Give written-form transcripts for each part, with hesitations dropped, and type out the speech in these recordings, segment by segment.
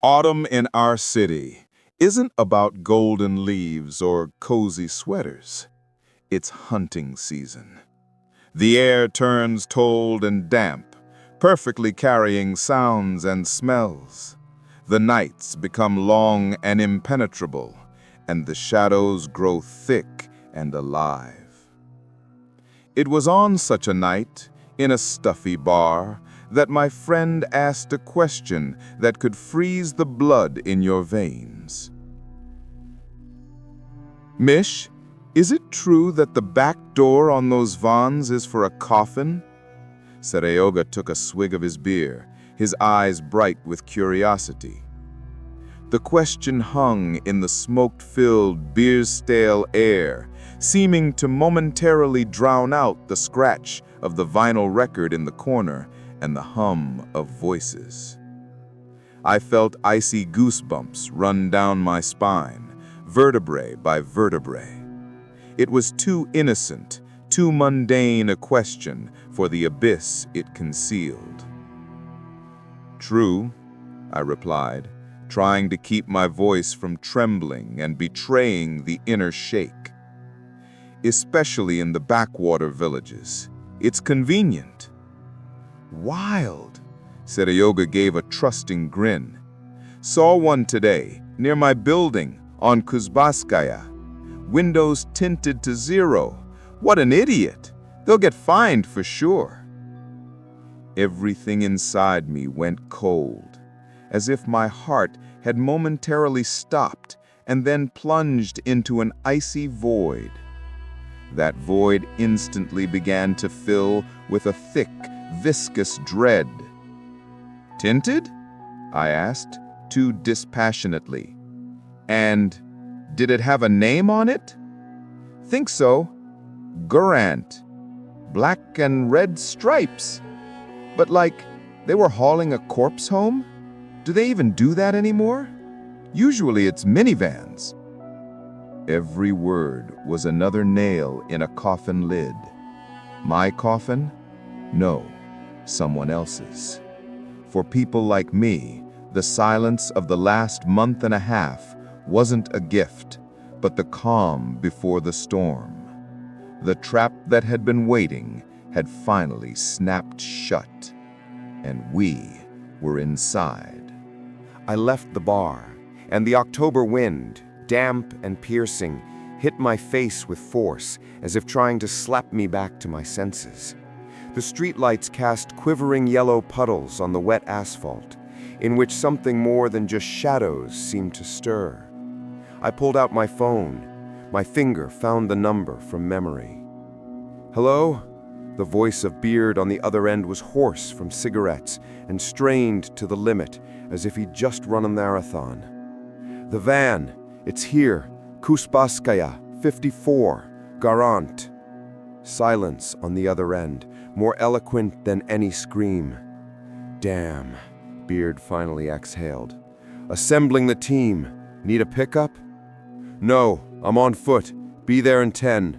Autumn in our city isn't about golden leaves or cozy sweaters. It's hunting season. The air turns cold and damp, perfectly carrying sounds and smells. The nights become long and impenetrable, and the shadows grow thick and alive. It was on such a night, in a stuffy bar, that my friend asked a question that could freeze the blood in your veins. Mish, is it true that the back door on those vans is for a coffin? Seryoga took a swig of his beer, his eyes bright with curiosity. The question hung in the smoke-filled, beer-stale air, seeming to momentarily drown out the scratch of the vinyl record in the corner and the hum of voices. I felt icy goosebumps run down my spine, vertebrae by vertebrae. It was too innocent, too mundane a question for the abyss it concealed. "True," I replied, trying to keep my voice from trembling and betraying the inner shake. "Especially in the backwater villages. It's convenient." "Wild," Seryoga gave a trusting grin. "Saw one today, near my building, on Kuzbaskaya. Windows tinted to 0. What an idiot! They'll get fined for sure." Everything inside me went cold, as if my heart had momentarily stopped and then plunged into an icy void. That void instantly began to fill with a thick, viscous dread. "Tinted?" I asked, too dispassionately. "And did it have a name on it?" "Think so. Gurant. Black and red stripes. But like, they were hauling a corpse home? Do they even do that anymore? Usually it's minivans." Every word was another nail in a coffin lid. My coffin? No, someone else's. For people like me, the silence of the last month and a half wasn't a gift, but the calm before the storm. The trap that had been waiting had finally snapped shut, and we were inside. I left the bar, and the October wind, damp and piercing, hit my face with force, as if trying to slap me back to my senses. The streetlights cast quivering yellow puddles on the wet asphalt, in which something more than just shadows seemed to stir. I pulled out my phone. My finger found the number from memory. "Hello?" The voice of Beard on the other end was hoarse from cigarettes and strained to the limit, as if he'd just run a marathon. "The van. It's here. Kuspaskaya, 54. Garant." Silence on the other end, more eloquent than any scream. "Damn," Beard finally exhaled. "Assembling the team. Need a pickup?" "No, I'm on foot. Be there in 10.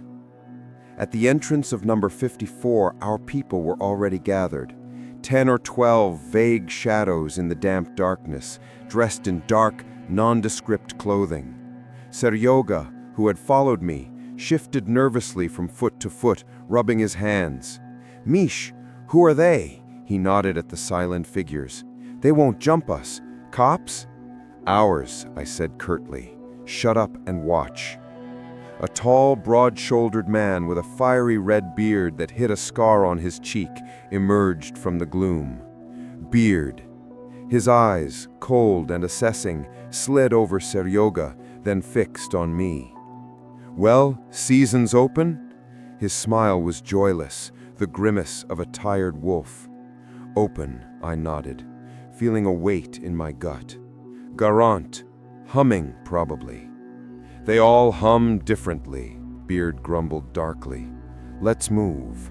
At the entrance of number 54, our people were already gathered. 10 or 12 vague shadows in the damp darkness, dressed in dark, nondescript clothing. Seryoga, who had followed me, shifted nervously from foot to foot, rubbing his hands. "Mish, who are they?" He nodded at the silent figures. "They won't jump us. Cops?" "Ours," I said curtly. "Shut up and watch." A tall, broad-shouldered man with a fiery red beard that hid a scar on his cheek emerged from the gloom. Beard. His eyes, cold and assessing, slid over Seryoga, then fixed on me. "Well, season's open?" His smile was joyless, the grimace of a tired wolf. "Open," I nodded, feeling a weight in my gut. "Garant. Humming, probably." "They all hum differently," Beard grumbled darkly. "Let's move."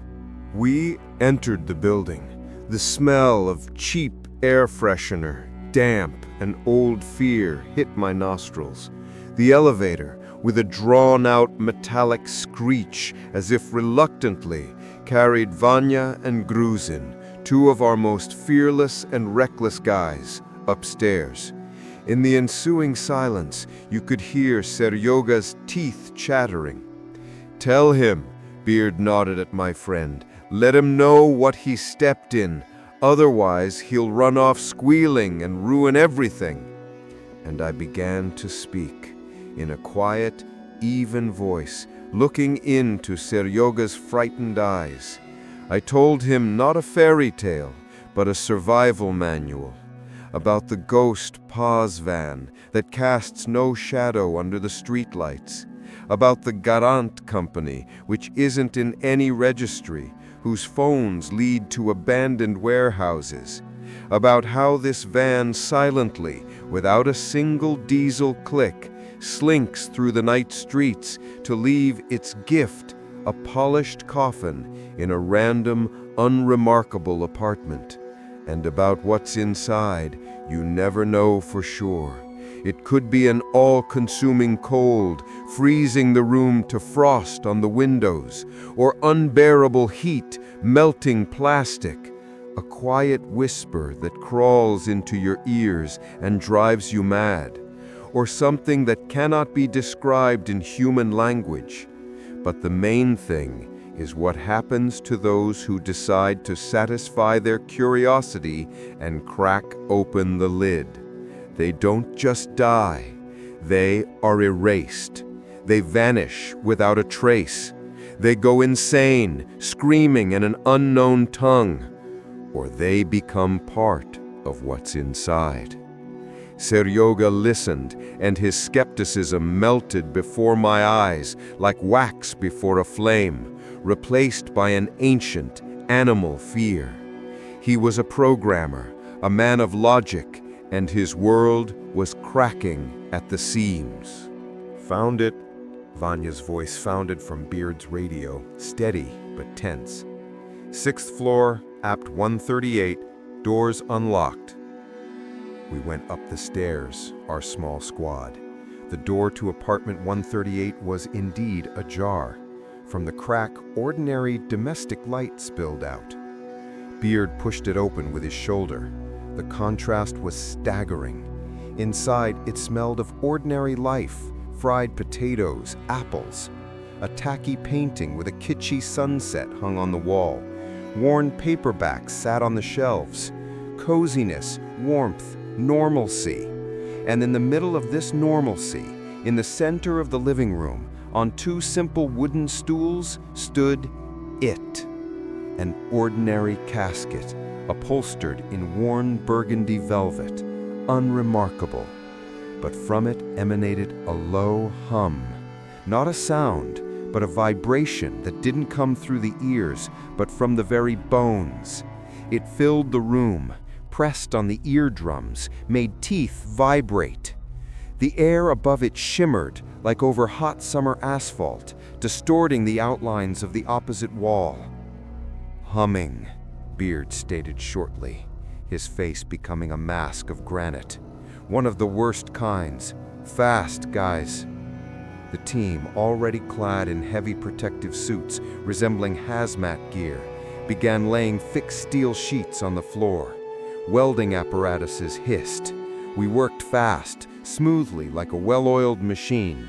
We entered the building. The smell of cheap air freshener, damp and old fear hit my nostrils. The elevator, with a drawn-out metallic screech as if reluctantly, carried Vanya and Gruzin, two of our most fearless and reckless guys, upstairs. In the ensuing silence, you could hear Seryoga's teeth chattering. "Tell him," Beard nodded at my friend. "Let him know what he stepped in. Otherwise, he'll run off squealing and ruin everything." And I began to speak, in a quiet, even voice, looking into Seryoga's frightened eyes. I told him not a fairy tale, but a survival manual, about the ghost Paz van that casts no shadow under the streetlights, about the Garant company, which isn't in any registry, whose phones lead to abandoned warehouses, about how this van silently, without a single diesel click, slinks through the night streets to leave its gift, a polished coffin, in a random, unremarkable apartment, and about what's inside, you never know for sure. It could be an all-consuming cold, freezing the room to frost on the windows, or unbearable heat, melting plastic, a quiet whisper that crawls into your ears and drives you mad, or something that cannot be described in human language. But the main thing is what happens to those who decide to satisfy their curiosity and crack open the lid. They don't just die, they are erased. They vanish without a trace. They go insane, screaming in an unknown tongue, or they become part of what's inside. Seryoga listened, and his skepticism melted before my eyes like wax before a flame, replaced by an ancient, animal fear. He was a programmer, a man of logic, and his world was cracking at the seams. "Found it," Vanya's voice sounded from Beard's radio, steady but tense. "6th floor, apt 138, doors unlocked." We went up the stairs, our small squad. The door to apartment 138 was indeed ajar. From the crack, ordinary domestic light spilled out. Beard pushed it open with his shoulder. The contrast was staggering. Inside, it smelled of ordinary life, fried potatoes, apples. A tacky painting with a kitschy sunset hung on the wall. Worn paperbacks sat on the shelves. Coziness, warmth, normalcy. And in the middle of this normalcy, in the center of the living room, on two simple wooden stools, stood it. An ordinary casket, upholstered in worn burgundy velvet, unremarkable. But from it emanated a low hum, not a sound, but a vibration that didn't come through the ears, but from the very bones. It filled the room, pressed on the eardrums, made teeth vibrate. The air above it shimmered like over hot summer asphalt, distorting the outlines of the opposite wall. "Humming," Beard stated shortly, his face becoming a mask of granite. "One of the worst kinds. Fast, guys." The team, already clad in heavy protective suits resembling hazmat gear, began laying thick steel sheets on the floor. Welding apparatuses hissed. We worked fast, smoothly, like a well-oiled machine.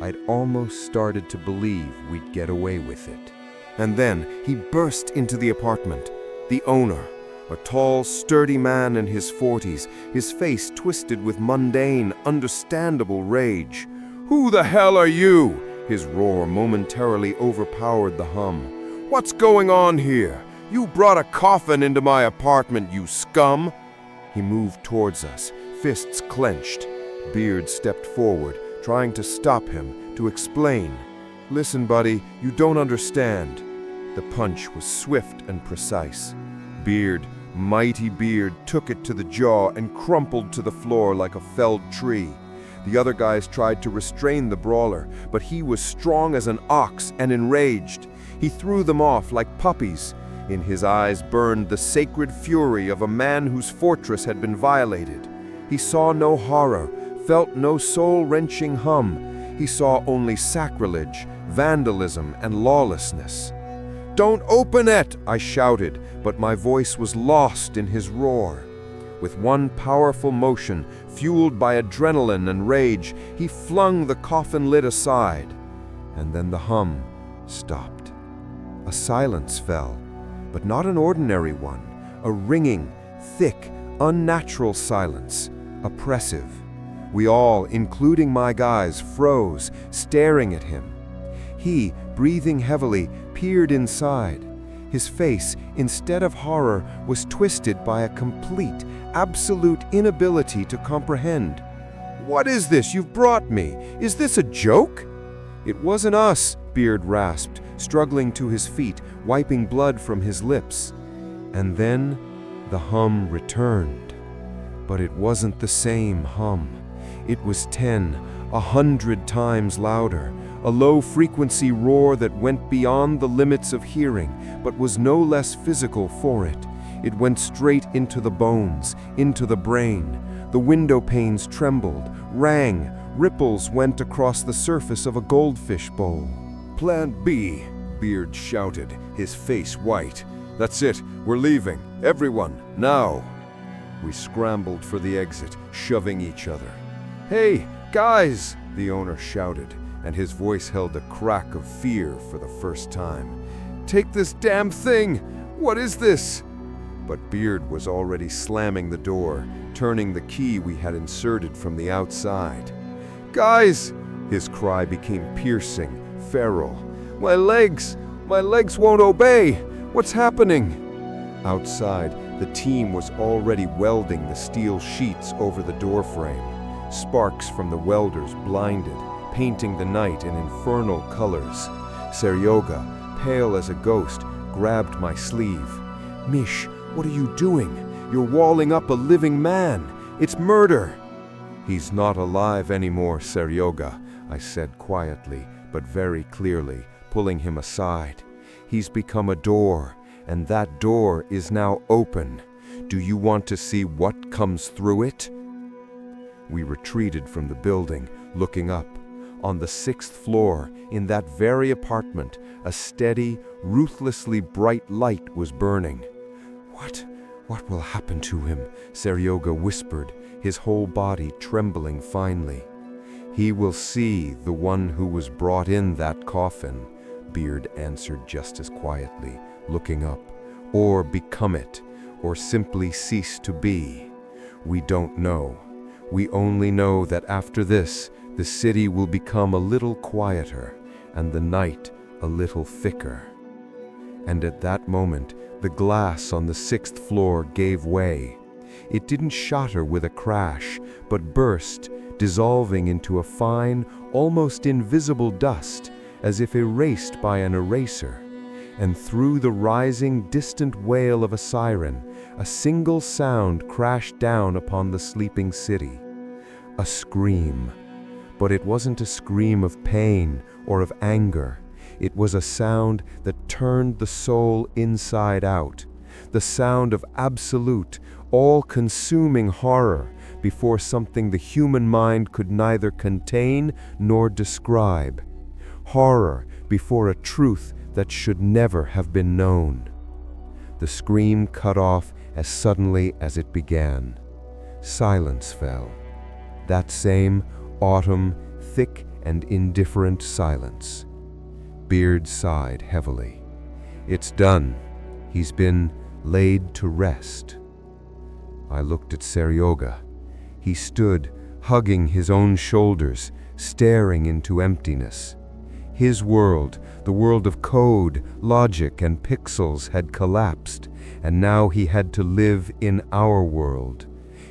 I'd almost started to believe we'd get away with it. And then he burst into the apartment. The owner, a tall, sturdy man in his 40s, his face twisted with mundane, understandable rage. "Who the hell are you?" His roar momentarily overpowered the hum. "What's going on here? You brought a coffin into my apartment, you scum!" He moved towards us, fists clenched. Beard stepped forward, trying to stop him, to explain. "Listen, buddy, you don't understand." The punch was swift and precise. Beard, mighty Beard, took it to the jaw and crumpled to the floor like a felled tree. The other guys tried to restrain the brawler, but he was strong as an ox and enraged. He threw them off like puppies. In his eyes burned the sacred fury of a man whose fortress had been violated. He saw no horror, felt no soul-wrenching hum. He saw only sacrilege, vandalism, and lawlessness. "Don't open it!" I shouted, but my voice was lost in his roar. With one powerful motion, fueled by adrenaline and rage, he flung the coffin lid aside. And then the hum stopped. A silence fell, but not an ordinary one. A ringing, thick, unnatural silence, oppressive. We all, including my guys, froze, staring at him. He, breathing heavily, peered inside. His face, instead of horror, was twisted by a complete, absolute inability to comprehend. "What is this you've brought me? Is this a joke?" "It wasn't us," Beard rasped, struggling to his feet, wiping blood from his lips. And then the hum returned. But it wasn't the same hum. It was 10, 100 times louder, a low-frequency roar that went beyond the limits of hearing, but was no less physical for it. It went straight into the bones, into the brain. The window panes trembled, rang, ripples went across the surface of a goldfish bowl. "Plan B," Beard shouted, his face white. "That's it, we're leaving. Everyone, now!" We scrambled for the exit, shoving each other. "Hey, guys!" the owner shouted, and his voice held a crack of fear for the first time. "Take this damn thing! What is this?" But Beard was already slamming the door, turning the key we had inserted from the outside. "Guys!" His cry became piercing, feral. My legs won't obey! What's happening?" Outside, the team was already welding the steel sheets over the doorframe. Sparks from the welders blinded, painting the night in infernal colors. Seryoga, pale as a ghost, grabbed my sleeve. "Mish, what are you doing? You're walling up a living man! It's murder!" "He's not alive anymore, Seryoga," I said quietly, but very clearly, pulling him aside. "He's become a door, and that door is now open. Do you want to see what comes through it?" We retreated from the building, looking up. On the 6th floor, in that very apartment, a steady, ruthlessly bright light was burning. What will happen to him?" Seryoga whispered, his whole body trembling finely. "He will see the one who was brought in that coffin," Beard answered just as quietly, looking up. "Or become it, or simply cease to be. We don't know. We only know that after this, the city will become a little quieter, and the night a little thicker." And at that moment, the glass on the 6th floor gave way. It didn't shatter with a crash, but burst, dissolving into a fine, almost invisible dust, as if erased by an eraser. And through the rising, distant wail of a siren, a single sound crashed down upon the sleeping city. A scream. But it wasn't a scream of pain or of anger. It was a sound that turned the soul inside out. The sound of absolute, all-consuming horror before something the human mind could neither contain nor describe. Horror before a truth that should never have been known. The scream cut off as suddenly as it began. Silence fell. That same autumn, thick and indifferent silence. Beard sighed heavily. "It's done. He's been laid to rest." I looked at Seryoga. He stood, hugging his own shoulders, staring into emptiness. His world, the world of code, logic, and pixels, had collapsed, and now he had to live in our world.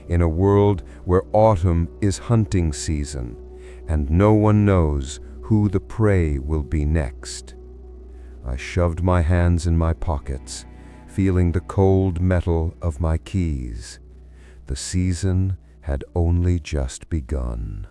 In a world where autumn is hunting season, and no one knows who the prey will be next. I shoved my hands in my pockets, feeling the cold metal of my keys. The season had only just begun.